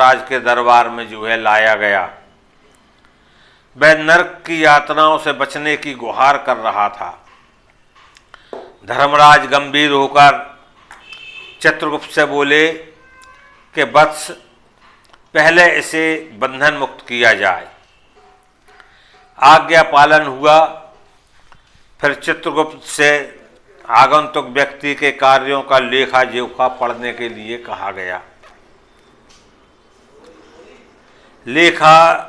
धर्मराज के दरबार में जो है लाया गया। वह नरक की यातनाओं से बचने की गुहार कर रहा था। धर्मराज गंभीर होकर चित्रगुप्त से बोले कि वत्स, पहले इसे बंधन मुक्त किया जाए। आज्ञा पालन हुआ। फिर चित्रगुप्त से आगंतुक व्यक्ति के कार्यों का लेखा जोखा पढ़ने के लिए कहा गया। लेखा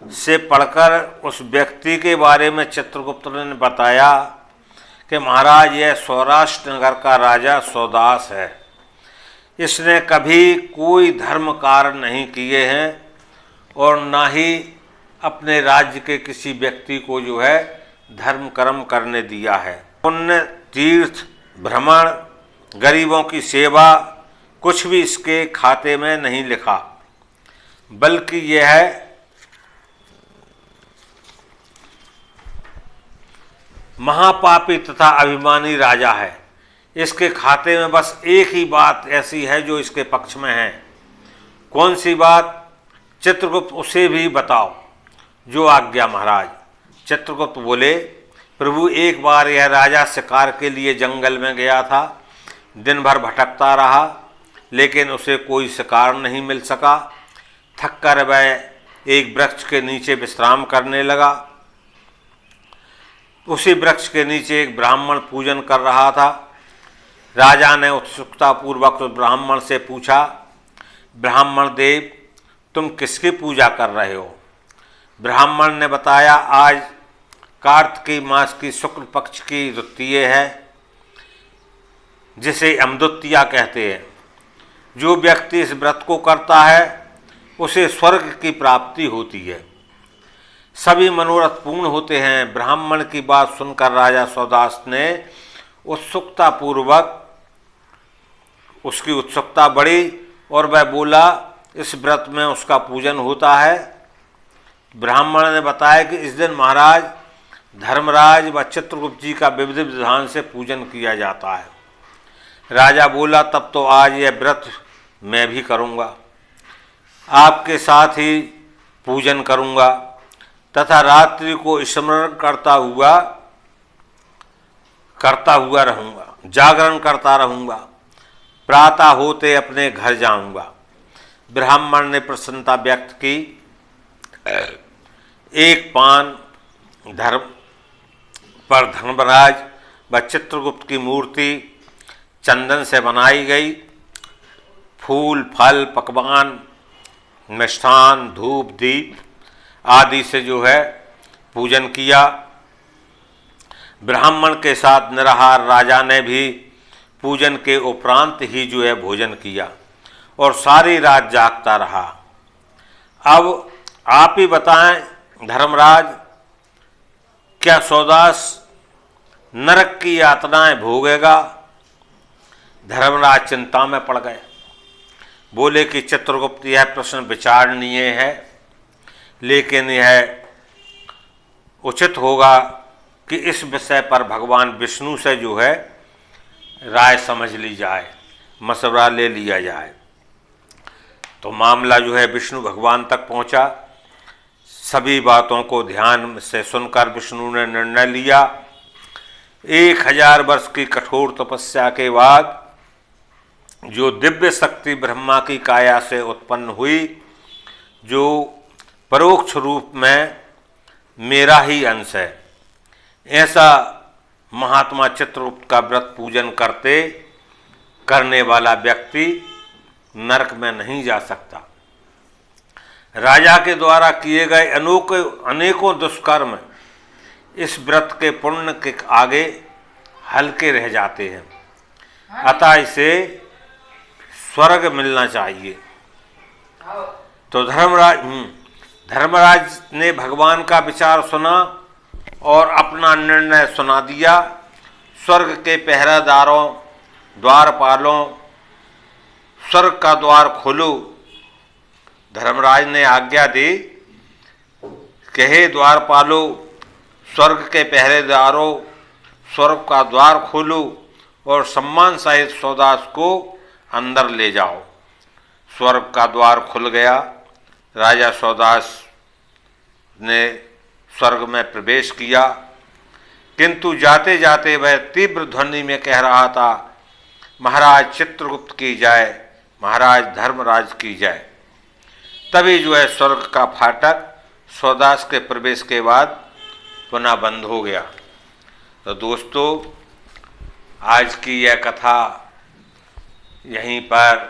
से पढ़कर उस व्यक्ति के बारे में चित्रगुप्त ने बताया कि महाराज, यह सौराष्ट्र नगर का राजा सौदास है। इसने कभी कोई धर्म कार्य नहीं किए हैं और ना ही अपने राज्य के किसी व्यक्ति को जो है धर्म कर्म करने दिया है। पुण्य, तीर्थ, भ्रमण, गरीबों की सेवा कुछ भी इसके खाते में नहीं लिखा, बल्कि यह महापापी तथा अभिमानी राजा है। इसके खाते में बस एक ही बात ऐसी है जो इसके पक्ष में है। कौन सी बात? चित्रगुप्त, उसे भी बताओ। जो आज्ञा महाराज। चित्रगुप्त बोले, प्रभु, एक बार यह राजा शिकार के लिए जंगल में गया था। दिन भर भटकता रहा, लेकिन उसे कोई शिकार नहीं मिल सका। थक कर वह एक वृक्ष के नीचे विश्राम करने लगा। उसी वृक्ष के नीचे एक ब्राह्मण पूजन कर रहा था। राजा ने उत्सुकतापूर्वक उस ब्राह्मण से पूछा, ब्राह्मण देव, तुम किसकी पूजा कर रहे हो? ब्राह्मण ने बताया, आज कार्तिक मास की शुक्ल पक्ष की द्वितीय है, जिसे अमद्वितीया कहते हैं। जो व्यक्ति इस व्रत को करता है उसे स्वर्ग की प्राप्ति होती है, सभी मनोरथ पूर्ण होते हैं। ब्राह्मण की बात सुनकर राजा सौदास ने उत्सुकतापूर्वक, उसकी उत्सुकता बढ़ी और वह बोला, इस व्रत में उसका पूजन होता है। ब्राह्मण ने बताया कि इस दिन महाराज धर्मराज व चित्रगुप्त जी का विविध विधान से पूजन किया जाता है। राजा बोला, तब तो आज यह व्रत मैं भी करूँगा, आपके साथ ही पूजन करूँगा तथा रात्रि को स्मरण करता हुआ रहूँगा, जागरण करता रहूँगा। प्रातः होते अपने घर जाऊँगा। ब्राह्मण ने प्रसन्नता व्यक्त की। एक पान धर्मराज व चित्रगुप्त की मूर्ति चंदन से बनाई गई। फूल, फल, पकवान, मिष्ठान, धूप, दीप आदि से जो है पूजन किया। ब्राह्मण के साथ निराहार राजा ने भी पूजन के उपरांत ही जो है भोजन किया और सारी रात जागता रहा। अब आप ही बताएं धर्मराज, क्या सौदास नरक की यातनाएं भोगेगा? धर्मराज चिंता में पड़ गए। बोले कि चित्रगुप्त, यह प्रश्न विचारणीय है, लेकिन यह उचित होगा कि इस विषय पर भगवान विष्णु से जो है राय समझ ली जाए, मशवरा ले लिया जाए। तो मामला जो है विष्णु भगवान तक पहुंचा। सभी बातों को ध्यान से सुनकर विष्णु ने निर्णय लिया। 1000 वर्ष की कठोर तपस्या के बाद जो दिव्य शक्ति ब्रह्मा की काया से उत्पन्न हुई, जो परोक्ष रूप में मेरा ही अंश है, ऐसा महात्मा चित्रगुप्त का व्रत पूजन करने वाला व्यक्ति नरक में नहीं जा सकता। राजा के द्वारा किए गए अनेकों दुष्कर्म इस व्रत के पुण्य के आगे हल्के रह जाते हैं। अतः इसे स्वर्ग मिलना चाहिए। तो धर्मराज ने भगवान का विचार सुना और अपना निर्णय सुना दिया। स्वर्ग के पहरेदारों, द्वारपालों, स्वर्ग का द्वार खोलो। धर्मराज ने आज्ञा दी कि हे द्वारपालो, स्वर्ग के पहरेदारों, स्वर्ग का द्वार खोलो और सम्मान सहित सौदास को अंदर ले जाओ। स्वर्ग का द्वार खुल गया। राजा सौदास ने स्वर्ग में प्रवेश किया, किंतु जाते जाते वह तीव्र ध्वनि में कह रहा था, महाराज चित्रगुप्त की जाए, महाराज धर्मराज की जाए। तभी जो है स्वर्ग का फाटक सौदास के प्रवेश के बाद पुनः बंद हो गया। तो दोस्तों, आज की यह कथा यहीं पर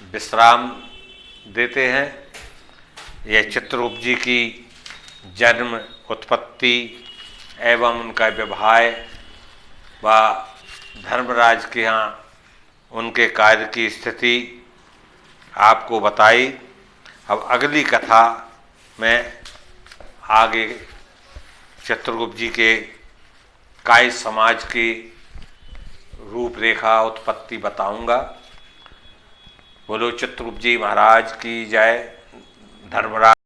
विश्राम देते हैं। यह चित्रगुप्त जी की जन्म, उत्पत्ति एवं उनका विवाह व धर्मराज के यहाँ उनके कार्य की स्थिति आपको बताई। अब अगली कथा में आगे चित्रगुप्त जी के काय समाज की रूपरेखा, उत्पत्ति बताऊंगा। बोलो चित्रगुप्त जी महाराज की जय। धर्मराज